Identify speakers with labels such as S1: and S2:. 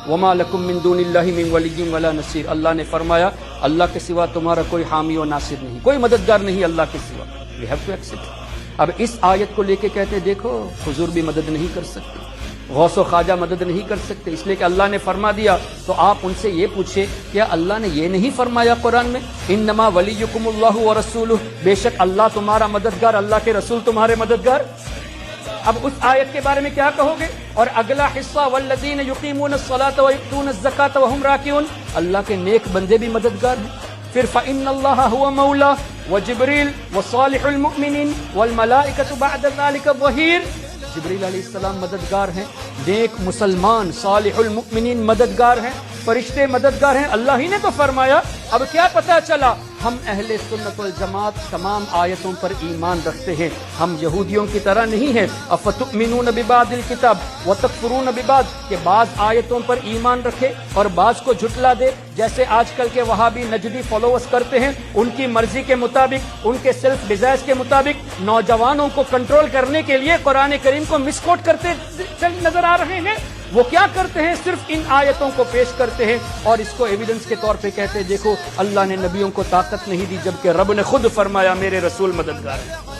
S1: وما لکم من دون اللہ من ولی ولا نصیر، اللہ نے فرمایا اللہ کے سوا تمہارا کوئی حامی و ناصر نہیں، کوئی مددگار نہیں اللہ کے سوا. We have to accept. اب اس آیت کو لے کے کہتے ہیں دیکھو حضور بھی مدد نہیں کر سکتے، غوث و خواجہ مدد نہیں کر سکتے، اس لیے کہ اللہ نے فرما دیا. تو آپ ان سے یہ پوچھے کیا اللہ نے یہ نہیں فرمایا قرآن میں انما ولیکم اللہ ورسولہ، بے شک اللہ تمہارا مددگار، اللہ کے رسول تمہارے مددگار. اب اس آیت کے بارے میں کیا کہو گے؟ اور اگلا حصہ والذین یقیمون الصلاۃ ویؤتون الزکاۃ وہم راکعون، اللہ کے نیک بندے بھی مددگار ہیں. پھر فإن اللہ هو مولا وجبریل وصالح المؤمنین والملائکۃ بعد ذلک ظہیر. جبریل علیہ السلام مددگار ہیں، نیک مسلمان صالح المؤمنین مددگار ہیں، فرشتے مددگار ہیں، اللہ ہی نے تو فرمایا. اب کیا پتہ چلا؟ ہم اہل سنت والجماعت تمام آیتوں پر ایمان رکھتے ہیں، ہم یہودیوں کی طرح نہیں ہیں. افتؤمنون ببعض الکتاب وتکفرون ببعض، کہ بعض آیتوں پر ایمان رکھے اور بعض کو جھٹلا دے، جیسے آج کل کے وہابی نجدی فالوورز کرتے ہیں. ان کی مرضی کے مطابق، ان کے سیلف ڈیزائرز کے مطابق نوجوانوں کو کنٹرول کرنے کے لیے قرآن کریم کو مس کوٹ کرتے نظر آ رہے ہیں. وہ کیا کرتے ہیں؟ صرف ان آیتوں کو پیش کرتے ہیں اور اس کو ایویڈنس کے طور پہ کہتے ہیں دیکھو اللہ نے نبیوں کو طاقت نہیں دی، جبکہ رب نے خود فرمایا میرے رسول مددگار ہیں.